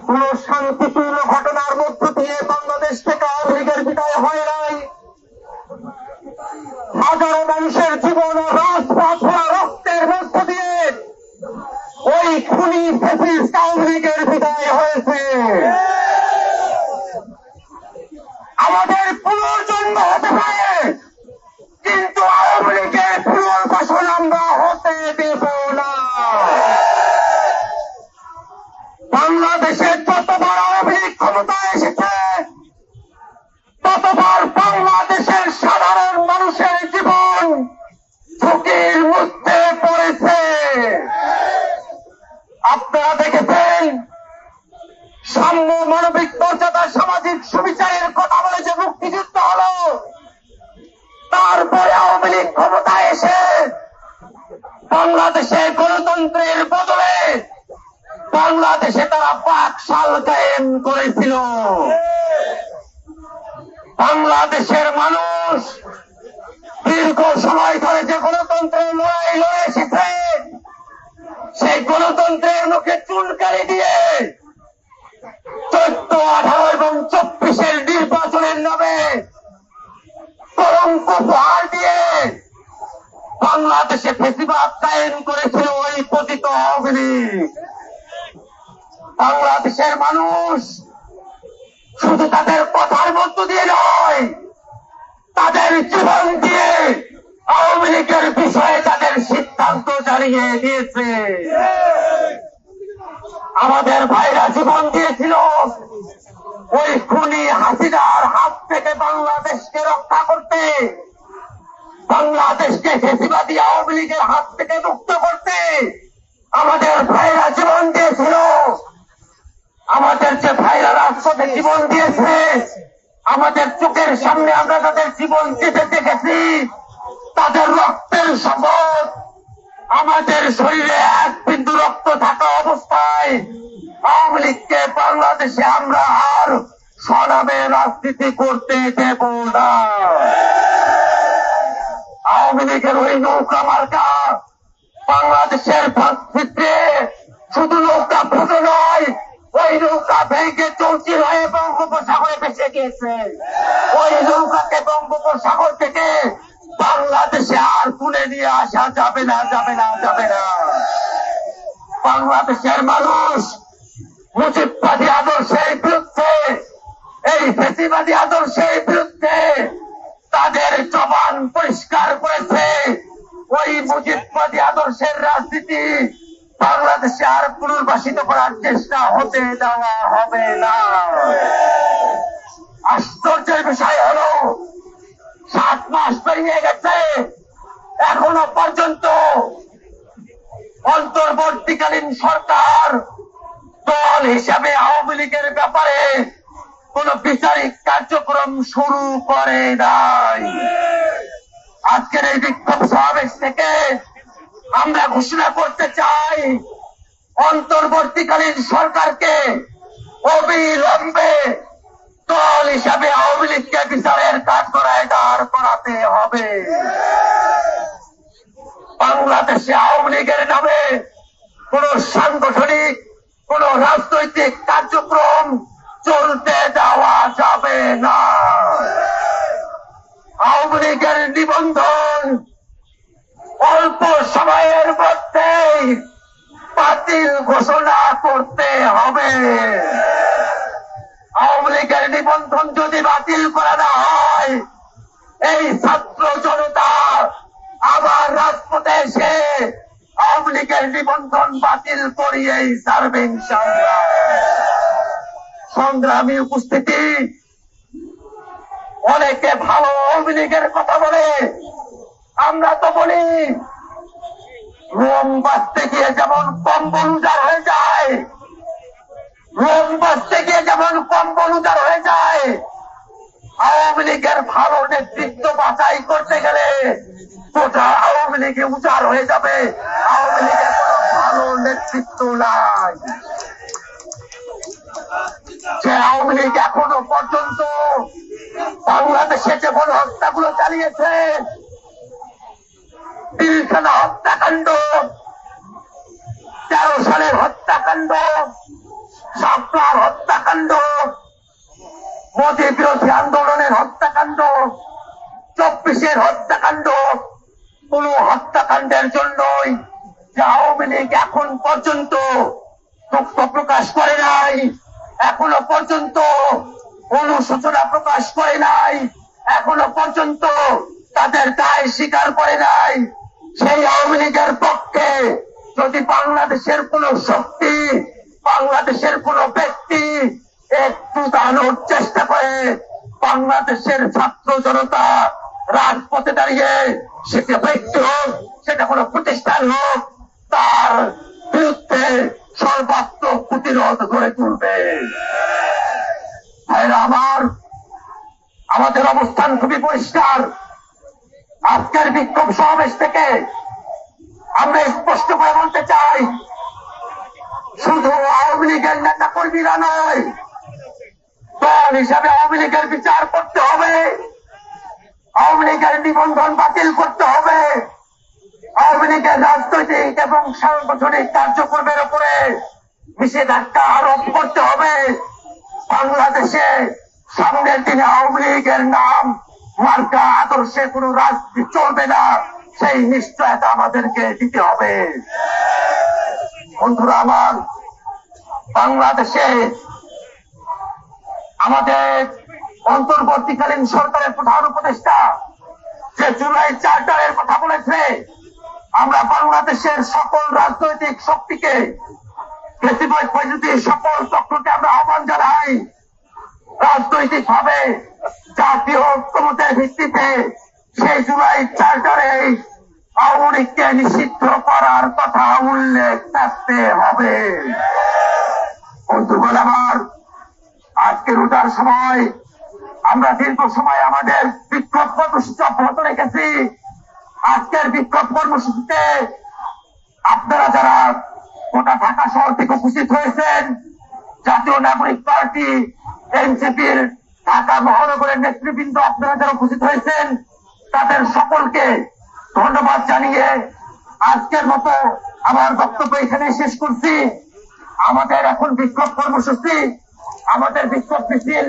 কোন শান্তিপূর্ণ ঘটনার মধ্য দিয়ে বাংলাদেশ থেকে আওয়ামী লীগের বিদায় হয় নাই। হাজারো মানুষের জীবন ও রাজপথ ভরা রক্তের মধ্য দিয়ে ওই খুনি ফ্যাসিস্ট আওয়ামী লীগের বিদায় হয়েছে। আমাদের পুনর্জন্ম হতে পারে, কিন্তু আওয়ামী লীগের পুনর্বাসন আমরা হতে দেব না। বাংলাদেশে যতবার আওয়ামী লীগ ক্ষমতায় এসেছে, ততবার বাংলাদেশের সাধারণ মানুষের জীবন ঝুঁকির মধ্যে পড়েছে। আপনারা দেখেছেন, সাম্য, মানবিক মর্যাদা, সামাজিক সুবিচারের কথা বলে যে মুক্তিযুদ্ধ হলো, তারপরে আওয়ামী লীগ ক্ষমতায় এসে বাংলাদেশে গণতন্ত্রের বদলে বাংলাদেশে তারা বাকশাল কায়েম করেছিল। বাংলাদেশের মানুষ দীর্ঘ সময় ধরে যে গণতন্ত্রের লড়াই লড়ে এসেছে, সেই গণতন্ত্রের মুখে চুনকালি দিয়ে 14, 18 এবং 24-এর নির্বাচনের নামে কলঙ্ক উপহার দিয়ে বাংলাদেশে ফ্যাসিবাদ কায়েম করেছিল ওই পতিত আওয়ামী লীগ। বাংলাদেশের মানুষ শুধু তাদের কথার মধ্য দিয়ে নয়, তাদের জীবন দিয়ে আওয়ামী লীগের বিষয়ে তাদের সিদ্ধান্ত জানিয়ে দিয়েছে। আমাদের ভাইরা জীবন দিয়েছিল ওই খুনি হাসিনার হাত থেকে বাংলাদেশকে রক্ষা করতে, বাংলাদেশকে ফ্যাসিবাদী আওয়ামী লীগের হাত থেকে মুক্ত করতে। আমাদের ভাইরা জীবন দিয়েছিল। আমাদের যে ভাইরা রাজপথে জীবন দিয়েছে, আমাদের চোখের সামনে আমরা তাদের জীবন দিতে দেখেছি। তাদের রক্তের শপথ, আমাদের শরীরে এক বিন্দু রক্ত থাকা অবস্থায় আওয়ামী লীগকে বাংলাদেশে আমরা আর স্বনামে রাজনীতি করতে দেব না। আওয়ামী লীগের ওই নৌকা মার্কা বাংলাদেশের ভাতৃত্বে শুধু নৌকা ফুটো নয়, ওই নৌকা ভেঙে চৌচির হয়ে বঙ্গোপসাগরে ভেসে গিয়েছে। ওই নৌকাকে বঙ্গোপসাগর থেকে বাংলাদেশে আর তুলে নিয়ে আসা যাবে না, যাবে না, যাবে না। বাংলাদেশের মানুষ মুজিববাদী আদর্শের বিরুদ্ধে, এই ফ্যাসিবাদী আদর্শের বিরুদ্ধে তাদের জবান পরিষ্কার করেছে। ওই মুজিববাদী আদর্শের রাজনীতি বাংলাদেশে আর পুনর্বাসিত করার চেষ্টা হতে দেওয়া হবে না। আশ্চর্যের বিষয় হলো 7 মাস পেরিয়ে গেছে, এখনো পর্যন্ত অন্তর্বর্তীকালীন সরকার দল হিসাবে আওয়ামী লীগের ব্যাপারে কোন বিচারিক কার্যক্রম শুরু করে নাই। আজকের এই বিক্ষোভ সমাবেশ থেকে আমরা ঘোষণা করতে চাই, অন্তর্বর্তীকালীন সরকারকে অবিলম্বে দল হিসাবে আওয়ামী লীগকে বিচারের কাঠগড়ায় দাঁড় করাতে হবে। বাংলাদেশে আওয়ামী লীগের নামে কোন সাংগঠনিক, কোন রাজনৈতিক কার্যক্রম চলতে দেওয়া যাবে না। আওয়ামী লীগের নিবন্ধন অল্প সময়ের মধ্যেই বাতিল ঘোষণা করতে হবে। আওয়ামী লীগের নিবন্ধন যদি বাতিল করা না হয়, এই ছাত্র জনতা আবার রাজপথে এসে আওয়ামী লীগের নিবন্ধন বাতিল করিয়েই ছাড়বে ইনশাআল্লাহ। সংগ্রামী উপস্থিতি, অনেকে ভালো আওয়ামী লীগের কথা বলে, আমরা তো বলি রোম বাঁচতে গিয়ে যেমন কম্বল উজাড় হয়ে যায়, রোম বাঁচতে গিয়ে যেমন কম্বল উজাড় হয়ে যায়, আওয়ামী লীগের ভালো নেতৃত্ব বাছাই করতে গেলে গোটা আওয়ামী লীগে উজাড় হয়ে যাবে। আওয়ামী লীগের কোনো ভালো নেতৃত্ব নাই। যে আওয়ামী লীগ এখনো পর্যন্ত বাংলাদেশে যে গণহত্যাগুলো চালিয়েছে, পিলখানা হত্যাকাণ্ড, 13 সালের হত্যাকাণ্ড, শাপলার হত্যাকাণ্ড, মোদী বিরোধী আন্দোলনের হত্যাকাণ্ড, 24-এর হত্যাকাণ্ড, কোন হত্যাকাণ্ডের জন্যই যে আওয়ামী লীগ এখন পর্যন্ত দুঃখ প্রকাশ করে নাই, এখনো পর্যন্ত অনুশোচনা প্রকাশ করে নাই, এখনো পর্যন্ত তাদের দায় স্বীকার করে নাই। সেই আওয়ামী লীগের পক্ষে যদি বাংলাদেশের কোন শক্তি, বাংলাদেশের কোন ব্যক্তি একটু দাঁড়ানোর চেষ্টা করে, বাংলাদেশের ছাত্র জনতা রাজপথে দাঁড়িয়ে, সেটা ব্যক্তি হোক, সেটা কোনো প্রতিষ্ঠান হোক, তার বিরুদ্ধে সর্বাত্মক প্রতিরোধ গড়ে তুলবে। ভাইরা আমার, আমাদের অবস্থান খুবই পরিষ্কার। আজকের বিক্ষোভ সমাবেশ থেকে আমরা স্পষ্ট করে বলতে চাই, শুধু আওয়ামী লীগের নেতা কর্মীরা নয়, দল হিসাবে আওয়ামী লীগের বিচার করতে হবে, আওয়ামী লীগের নিবন্ধন বাতিল করতে হবে, আওয়ামী লীগের রাজনৈতিক এবং সাংগঠনিক কার্যক্রমের উপরে নিষেধাজ্ঞা আরোপ করতে হবে। বাংলাদেশে সামনের দিনে আওয়ামী লীগের নাম মার্কা আদর্শে কোন রাজনীতি চলবে না, সেই নিশ্চয়তা আমাদেরকে দিতে হবে। বন্ধুরা আমার, বাংলাদেশে আমাদের অন্তর্বর্তীকালীন সরকারের প্রধান উপদেষ্টা যে জুলাই চার্টারের কথা বলেছে, আমরা বাংলাদেশের সকল রাজনৈতিক শক্তিকে, সকল চক্রকে আমরা আহ্বান জানাই, রাজনৈতিক ভাবে জাতীয় ঐক্যমতের ভিত্তিতে সেই জুলাই চার্টারে আওয়ামী লীগকে নিষিদ্ধ করার কথা উল্লেখ থাকতে হবে। বন্ধুগণ আমার, আজকে রোজার সময় আমরা দীর্ঘ সময় আমাদের বিক্ষোভ কর্মসূচি অব্যাহত রেখেছি। আজকের বিক্ষোভ কর্মসূচিতে আপনারা যারা গোটা ঢাকা শহর থেকে উপস্থিত হয়েছেন, জাতীয় নাগরিক পার্টি এনসিপির ঢাকা মহানগরের নেতৃবৃন্দ আপনারা যারা উপস্থিত হয়েছেন, তাদের সকলকে ধন্যবাদ জানিয়ে আজকের মতো আমার বক্তব্য এখানে শেষ করছি। আমাদের এখন বিক্ষোভ কর্মসূচি, আমাদের বিক্ষোভ মিছিল